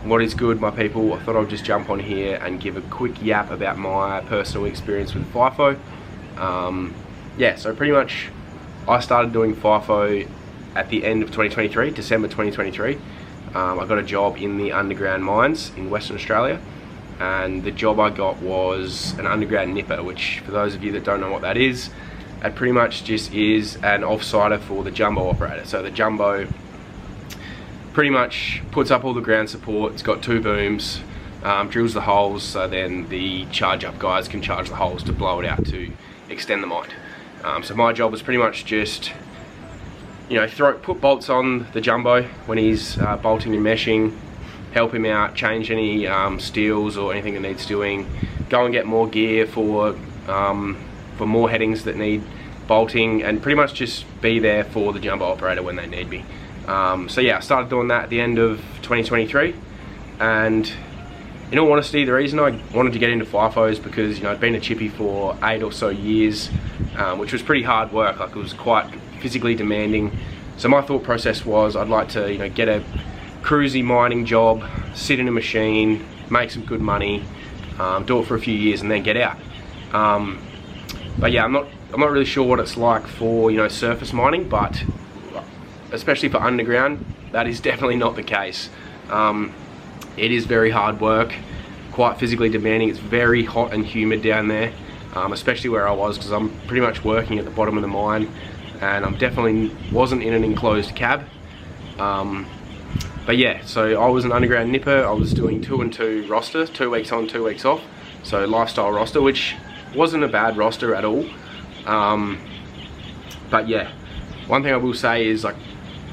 What is good, my people? I thought I'd just jump on here and give a quick yap about my personal experience with FIFO. Yeah, so pretty much I started doing FIFO at the end of 2023, December 2023. I got a job in the underground mines in Western Australia, and the job I got was an underground nipper, which for those of you that don't know what that is, it pretty much just is an off-sider for the jumbo operator. So the jumbo pretty much puts up all the ground support, it's got 2 booms, drills the holes, so then the charge up guys can charge the holes to blow it out to extend the mine. So my job was pretty much just, you know, put bolts on the jumbo when he's bolting and meshing, help him out, change any steels or anything that needs doing, go and get more gear for more headings that need bolting, and pretty much just be there for the jumbo operator when they need me. So yeah, I started doing that at the end of 2023, and in all honesty, the reason I wanted to get into FIFO is because, you know, I'd been a chippy for 8 or so years, which was pretty hard work. Like, it was quite physically demanding. So my thought process was I'd like to, you know, get a cruisy mining job, sit in a machine, make some good money, do it for a few years and then get out. But yeah, I'm not really sure what it's like for, you know, surface mining, but especially for underground, that is definitely not the case. It is very hard work, quite physically demanding. It's very hot and humid down there, especially where I was, because I'm pretty much working at the bottom of the mine, and I'm definitely wasn't in an enclosed cab. But yeah, so I was an underground nipper. I was doing 2 and 2 roster, 2 weeks on, 2 weeks off. So lifestyle roster, which wasn't a bad roster at all. But yeah, one thing I will say is, like,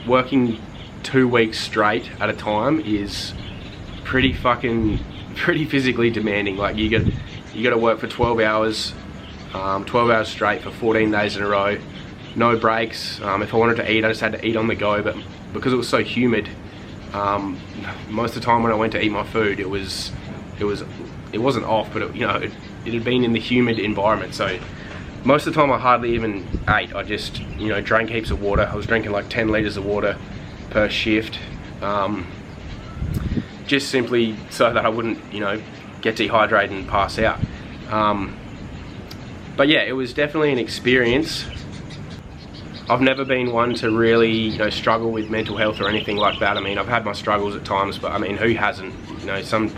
working 2 weeks straight at a time is pretty physically demanding. Like, you got to work for 12 hours, 12 hours straight for 14 days in a row, no breaks. If I wanted to eat, I just had to eat on the go, but because it was so humid, most of the time when I went to eat my food, it wasn't off, but you know, it had been in the humid environment. So most of the time I hardly even ate. I just, you know, drank heaps of water. I was drinking like 10 litres of water per shift, just simply so that I wouldn't, you know, get dehydrated and pass out. But yeah, it was definitely an experience. I've never been one to really, you know, struggle with mental health or anything like that. I mean, I've had my struggles at times, but I mean, who hasn't? You know,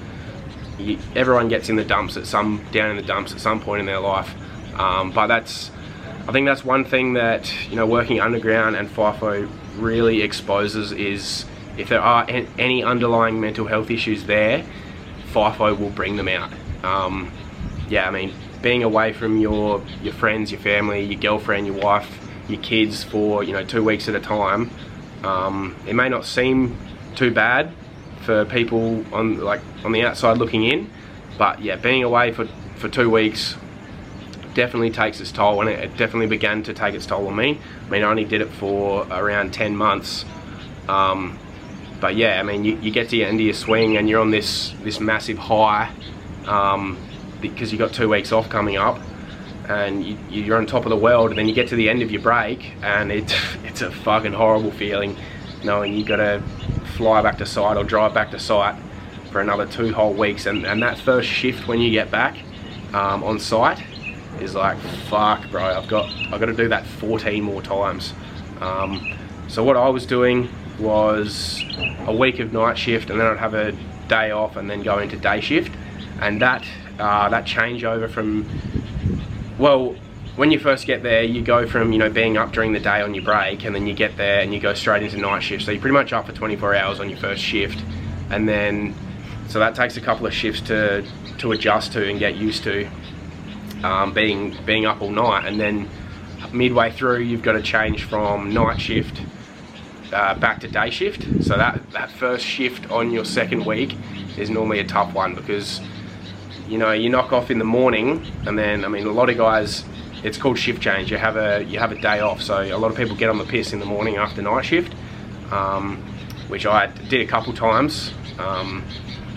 everyone gets in the dumps down in the dumps at some point in their life. But I think that's one thing that, you know, working underground and FIFO really exposes, is if there are any underlying mental health issues there, FIFO will bring them out. Yeah, I mean, being away from your friends, your family, your girlfriend, your wife, your kids for, you know, 2 weeks at a time, it may not seem too bad for people on the outside looking in, but yeah, being away for 2 weeks definitely takes its toll, and it definitely began to take its toll on me. I mean, I only did it for around 10 months, but yeah, I mean, you get to the end of your swing and you're on this massive high, because you got 2 weeks off coming up, and you're on top of the world, and then you get to the end of your break, and it's a fucking horrible feeling, knowing you got to fly back to site or drive back to site for another 2 whole weeks, and that first shift when you get back on site is like, fuck, bro, I've got to do that 14 more times. So what I was doing was a week of night shift, and then I'd have a day off and then go into day shift, and that changeover from, well, when you first get there, you go from, you know, being up during the day on your break, and then you get there and you go straight into night shift. So you're pretty much up for 24 hours on your first shift, and then so that takes a couple of shifts to adjust to and get used to, being up all night. And then midway through, you've got to change from night shift back to day shift. So that first shift on your second week is normally a tough one, because, you know, you knock off in the morning, and then, I mean, a lot of guys, it's called shift change. You have a day off, so a lot of people get on the piss in the morning after night shift, which I did a couple times.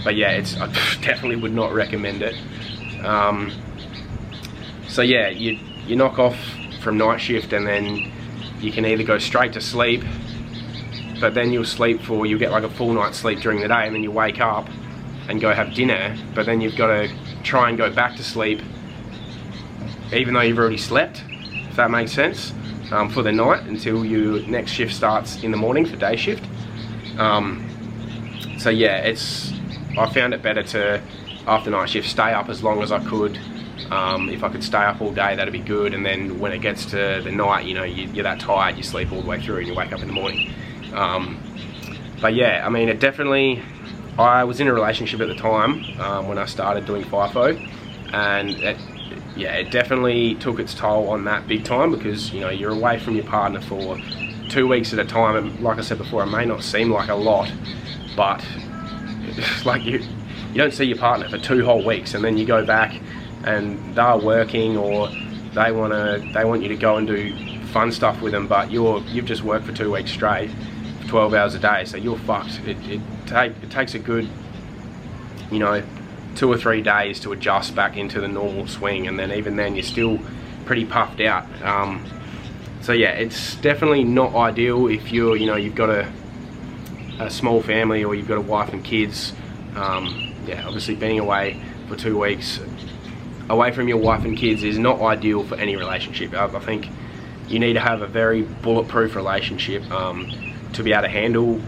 But yeah, I definitely would not recommend it. So yeah, you knock off from night shift, and then you can either go straight to sleep, but then you'll get like a full night's sleep during the day, and then you wake up and go have dinner, but then you've got to try and go back to sleep even though you've already slept, if that makes sense, for the night until your next shift starts in the morning for day shift. So yeah, I found it better to, after night shift, stay up as long as I could. If I could stay up all day, that'd be good, and then when it gets to the night, you know, you're that tired, you sleep all the way through and you wake up in the morning. But yeah, I mean, I was in a relationship at the time when I started doing FIFO, and it definitely took its toll on that big time, because, you know, you're away from your partner for 2 weeks at a time, and like I said before, it may not seem like a lot, but it's like you don't see your partner for 2 whole weeks, and then you go back and they're working, or they want you to go and do fun stuff with them, but you've just worked for 2 weeks straight, 12 hours a day, so you're fucked. It takes a good, you know, 2 or 3 days to adjust back into the normal swing, and then even then you're still pretty puffed out. So yeah, it's definitely not ideal if you've got a small family, or you've got a wife and kids. Yeah, obviously being away for 2 weeks away from your wife and kids is not ideal for any relationship. I think you need to have a very bulletproof relationship to be able to handle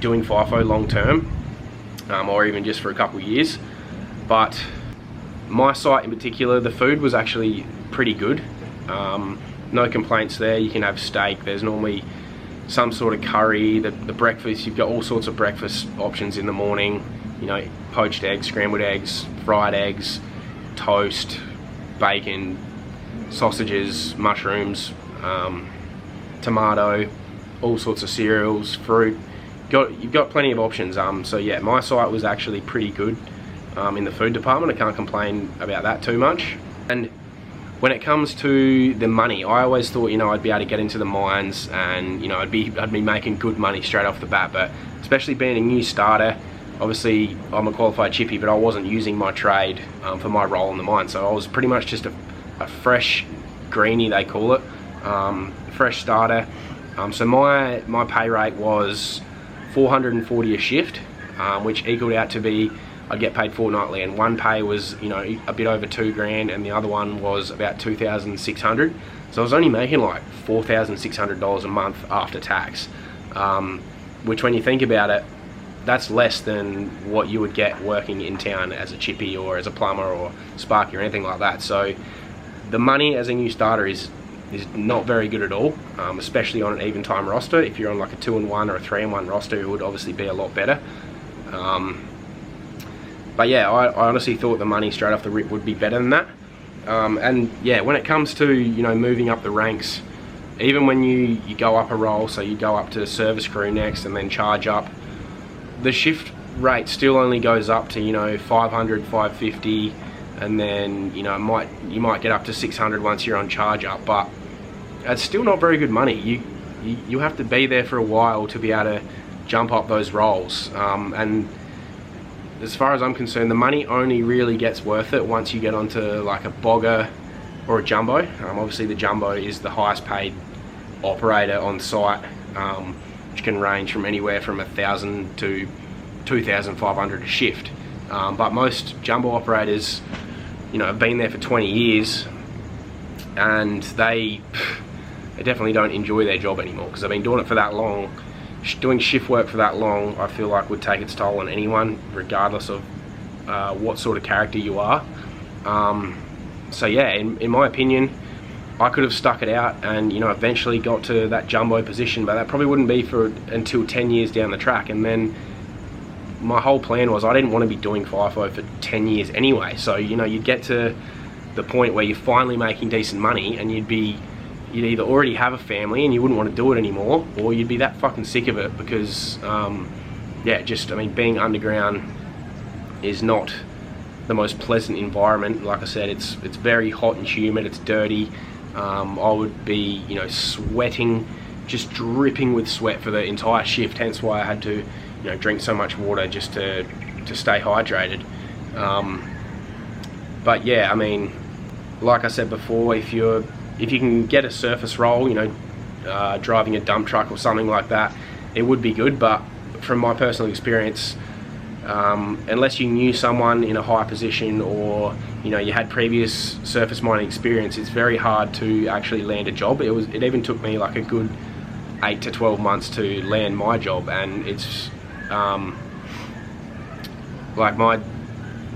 doing FIFO long term, or even just for a couple of years. But my site in particular, the food was actually pretty good. No complaints there. You can have steak, there's normally some sort of curry, the breakfast, you've got all sorts of breakfast options in the morning, you know, poached eggs, scrambled eggs, fried eggs, toast, bacon, sausages, mushrooms, tomato, all sorts of cereals, fruit. You've got plenty of options. So yeah, my site was actually pretty good in the food department. I can't complain about that too much. And when it comes to the money, I always thought, you know, I'd be able to get into the mines, and, you know, I'd be making good money straight off the bat. But especially being a new starter, obviously I'm a qualified chippy, but I wasn't using my trade for my role in the mine, so I was pretty much just a fresh greenie, they call it, fresh starter. So my pay rate was $440 a shift, which equaled out to be, I'd get paid fortnightly, and one pay was, you know, a bit over $2,000, and the other one was about $2,600. So I was only making like $4,600 a month after tax, which, when you think about it, that's less than what you would get working in town as a chippy or as a plumber or sparky or anything like that. So the money as a new starter is not very good at all, especially on an even time roster. If you're on like a 2-in-1 or a 3-in-1 roster, it would obviously be a lot better. But yeah, I honestly thought the money straight off the rip would be better than that. And yeah, when it comes to, you know, moving up the ranks, even when you go up a role, so you go up to service crew next and then charge up, the shift rate still only goes up to, you know, 500, 550, and then, you know, you might get up to 600 once you're on charge up, but it's still not very good money. You have to be there for a while to be able to jump up those roles. And as far as I'm concerned, the money only really gets worth it once you get onto like a bogger or a jumbo. Obviously the jumbo is the highest paid operator on site, which can range from anywhere from $1,000 to $2,500 a shift. But most jumbo operators, you know, have been there for 20 years, and they definitely don't enjoy their job anymore, because they've been doing it for that long. Doing shift work for that long, I feel like, would take its toll on anyone, regardless of what sort of character you are. So yeah, in my opinion, I could have stuck it out and, you know, eventually got to that jumbo position, but that probably wouldn't be until 10 years down the track. And then my whole plan was, I didn't want to be doing FIFO for 10 years anyway. So, you know, you'd get to the point where you're finally making decent money, and you'd either already have a family and you wouldn't want to do it anymore, or you'd be that fucking sick of it, because yeah, just, I mean, being underground is not the most pleasant environment. Like I said, it's very hot and humid, it's dirty. I would be, you know, sweating, just dripping with sweat for the entire shift, hence why I had to, you know, drink so much water just to stay hydrated. But yeah, I mean, like I said before, if you can get a surface role, you know, driving a dump truck or something like that, it would be good, but from my personal experience, unless you knew someone in a high position, or you had previous surface mining experience, it's very hard to actually land a job. It even took me like a good 8 to 12 months to land my job, and it's like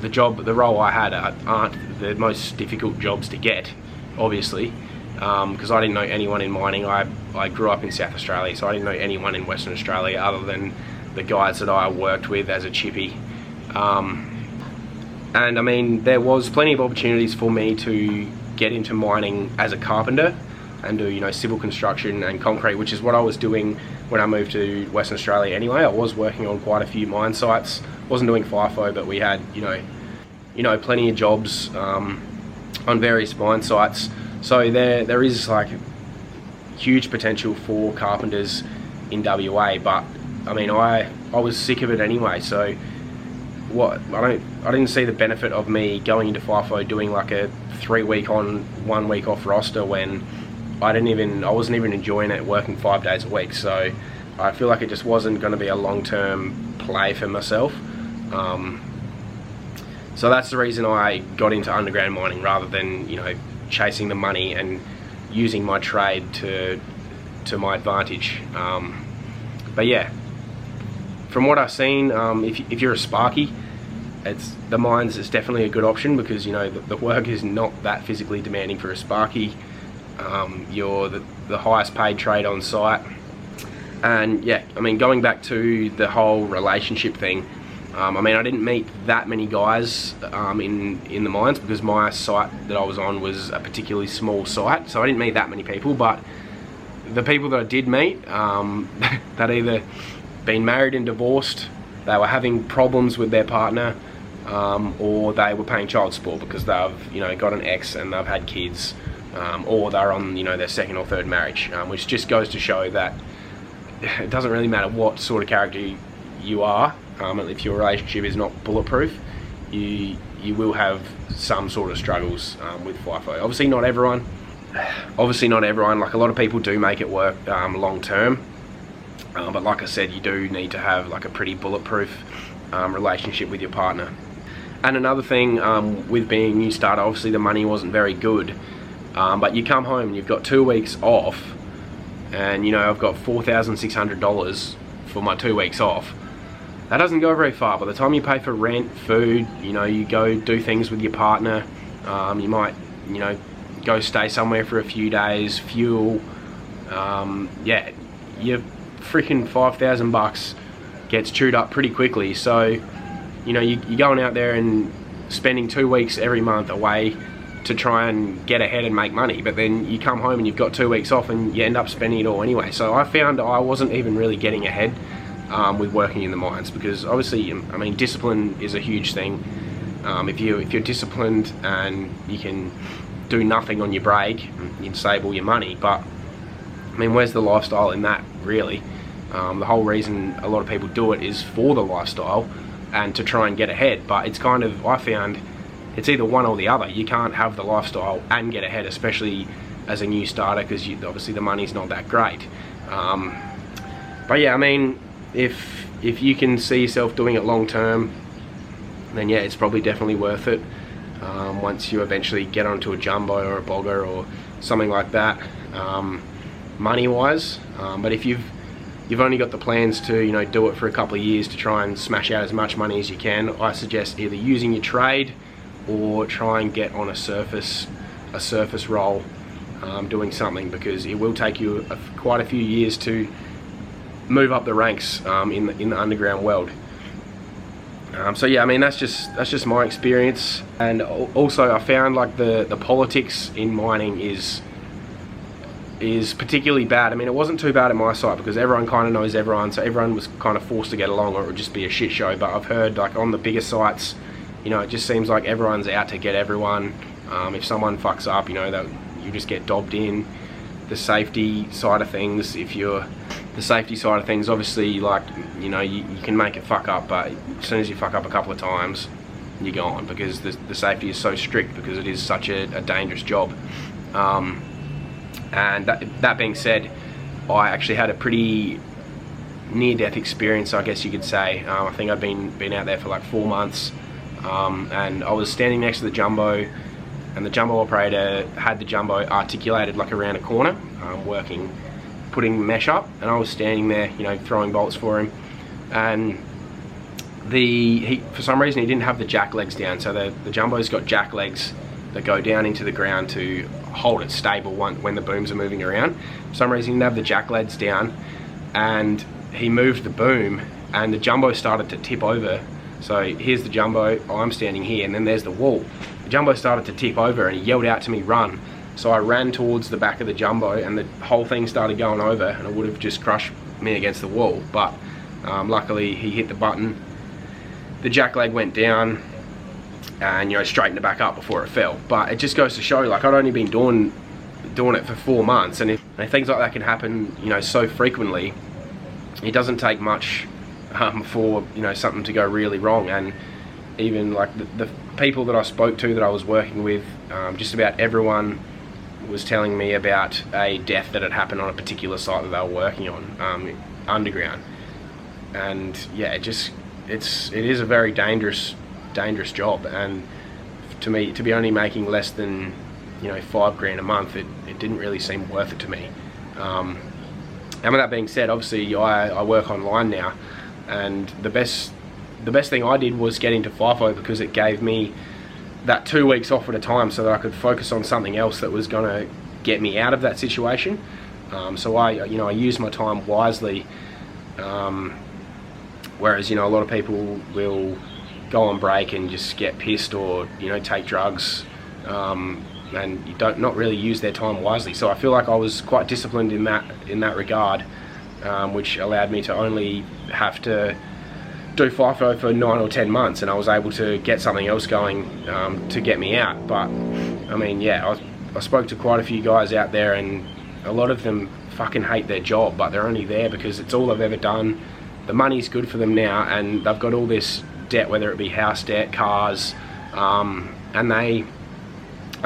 the role I had aren't the most difficult jobs to get, obviously, because I didn't know anyone in mining. I grew up in South Australia, so I didn't know anyone in Western Australia other than the guys that I worked with as a chippy. And I mean, there was plenty of opportunities for me to get into mining as a carpenter and do civil construction and concrete, which is what I was doing when I moved to Western Australia anyway. I was working on quite a few mine sites. Wasn't doing FIFO, but we had plenty of jobs on various mine sites. So there is like huge potential for carpenters in WA, but I mean, I was sick of it anyway. So I didn't see the benefit of me going into FIFO doing like a 3-week on, 1 week off roster when I wasn't even enjoying it, working 5 days a week. So I feel like it just wasn't going to be a long-term play for myself. So that's the reason I got into underground mining, rather than chasing the money and using my trade to my advantage. But yeah, from what I've seen, if you're a sparky, the mines is definitely a good option, because the work is not that physically demanding for a sparky. You're the highest paid trade on site. And yeah, I mean, going back to the whole relationship thing, I mean, I didn't meet that many guys in the mines, because my site that I was on was a particularly small site, so I didn't meet that many people. But the people that I did meet, that either been married and divorced, they were having problems with their partner, or they were paying child support because they've got an ex and they've had kids, or they're on their second or third marriage, which just goes to show that it doesn't really matter what sort of character you are. If your relationship is not bulletproof, you will have some sort of struggles with FIFO. Obviously not everyone. Like, a lot of people do make it work long term, but like I said, you do need to have like a pretty bulletproof relationship with your partner. And another thing, with being a new starter, obviously the money wasn't very good, but you come home and you've got 2 weeks off, and I've got $4,600 for my 2 weeks off. That doesn't go very far. By the time you pay for rent, food, you go do things with your partner, you might go stay somewhere for a few days, fuel, yeah, your freaking $5,000 gets chewed up pretty quickly. So you're going out there and spending 2 weeks every month away to try and get ahead and make money, but then you come home and you've got 2 weeks off and you end up spending it all anyway. So I found I wasn't even really getting ahead with working in the mines, because obviously, I mean, discipline is a huge thing. If you're disciplined and you can do nothing on your break, you can save all your money. But I mean, where's the lifestyle in that, really? The whole reason a lot of people do it is for the lifestyle and to try and get ahead. But it's kind of, I found, it's either one or the other. You can't have the lifestyle and get ahead, especially as a new starter, because obviously the money's not that great. But yeah, I mean, if you can see yourself doing it long term, then yeah, it's probably definitely worth it once you eventually get onto a jumbo or a bogger or something like that, money wise. But if you've only got the plans to do it for a couple of years to try and smash out as much money as you can, I suggest either using your trade or try and get on a surface role, doing something, because it will take you quite a few years to move up the ranks in the underground world. So yeah, I mean, that's just my experience. And also I found like the politics in mining is particularly bad. I mean, it wasn't too bad at my site because everyone kind of knows everyone, so everyone was kind of forced to get along, or it would just be a shit show. But I've heard like on the bigger sites, it just seems like everyone's out to get everyone. If someone fucks up, that you just get dobbed in. The safety side of things, obviously, like, you can make it fuck up, but as soon as you fuck up a couple of times, you're gone, because the safety is so strict, because it is such a dangerous job. And that being said, I actually had a pretty near-death experience, I guess you could say. I think I'd been out there for like 4 months, and I was standing next to the jumbo, and the jumbo operator had the jumbo articulated like around a corner, putting mesh up, and I was standing there, you know, throwing bolts for him, and for some reason he didn't have the jack legs down. So the jumbo's got jack legs that go down into the ground to hold it stable when the booms are moving around. For some reason he didn't have the jack legs down, and he moved the boom and the jumbo started to tip over. So here's the jumbo, I'm standing here, and then there's the wall. The jumbo started to tip over and he yelled out to me, "Run." So I ran towards the back of the jumbo, and the whole thing started going over, and it would have just crushed me against the wall. But luckily he hit the button, the jack leg went down, and, you know, straightened it back up before it fell. But it just goes to show, like, I'd only been doing it for 4 months, and if things like that can happen, you know, so frequently, it doesn't take much for, you know, something to go really wrong. And even like the people that I spoke to that I was working with, just about everyone was telling me about a death that had happened on a particular site that they were working on, underground. And yeah, it is a very dangerous job, and to me, to be only making less than, you know, $5 grand a month, it didn't really seem worth it to me. And with that being said, obviously I work online now, and the best thing I did was get into FIFO, because it gave me that 2 weeks off at a time so that I could focus on something else that was going to get me out of that situation. So I used my time wisely, whereas, you know, a lot of people will go on break and just get pissed, or, you know, take drugs, and not really use their time wisely. So I feel like I was quite disciplined in that regard, which allowed me to only have to do FIFO for 9 or 10 months, and I was able to get something else going to get me out. But I mean, yeah, I spoke to quite a few guys out there, and a lot of them fucking hate their job, but they're only there because it's all they've ever done. The money's good for them now, and they've got all this debt, whether it be house debt, cars, and they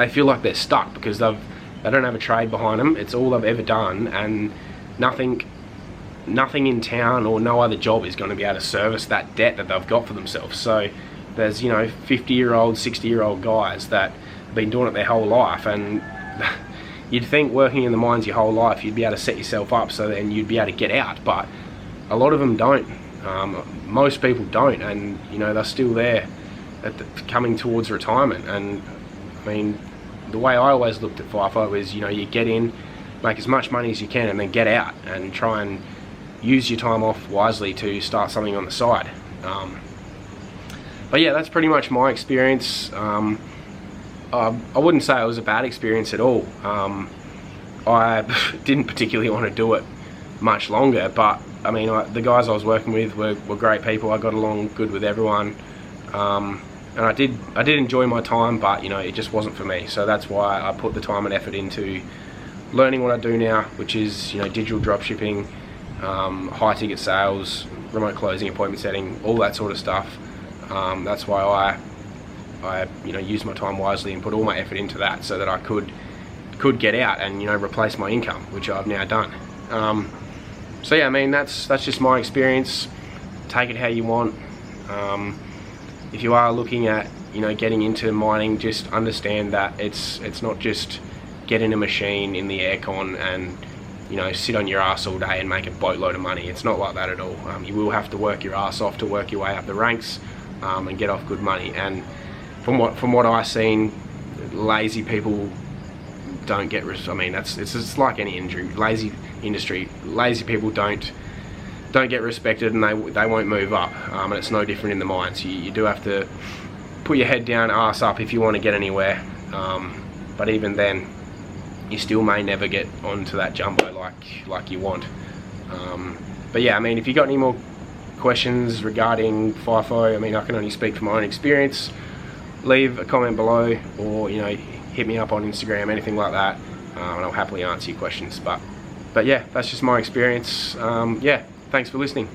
feel like they're stuck because they don't have a trade behind them. It's all they've ever done, and nothing in town or no other job is going to be able to service that debt that they've got for themselves. So there's, you know, 50-year-old, 60-year-old guys that have been doing it their whole life, and you'd think working in the mines your whole life you'd be able to set yourself up so then you'd be able to get out, but a lot of them don't. Most people don't, and, you know, they're still there coming towards retirement. And I mean, the way I always looked at FIFO is, you know, you get in, make as much money as you can, and then get out and try and use your time off wisely to start something on the side. But yeah, that's pretty much my experience. I wouldn't say it was a bad experience at all. I didn't particularly want to do it much longer, but I mean, the guys I was working with were great people. I got along good with everyone, and I did enjoy my time, but, you know, it just wasn't for me. So that's why I put the time and effort into learning what I do now, which is, you know, digital dropshipping, high ticket sales, remote closing, appointment setting, all that sort of stuff. That's why I you know, used my time wisely and put all my effort into that, so that I could get out and, you know, replace my income, which I've now done. So yeah, I mean, that's just my experience. Take it how you want. If you are looking at, you know, getting into mining, just understand that it's not just get in a machine in the aircon and, you know, sit on your ass all day and make a boatload of money. It's not like that at all. You will have to work your ass off to work your way up the ranks, and get off good money. And from what I've seen, lazy people don't get. I mean, it's like any industry. Lazy people don't get respected, and they won't move up. And it's no different in the mines. You do have to put your head down, ass up, if you want to get anywhere. But even then, you still may never get onto that jumbo like you want. But yeah, I mean, if you got any more questions regarding FIFO, I mean, I can only speak from my own experience. Leave a comment below, or, you know, hit me up on Instagram, anything like that, and I'll happily answer your questions. But yeah, that's just my experience. Yeah, thanks for listening.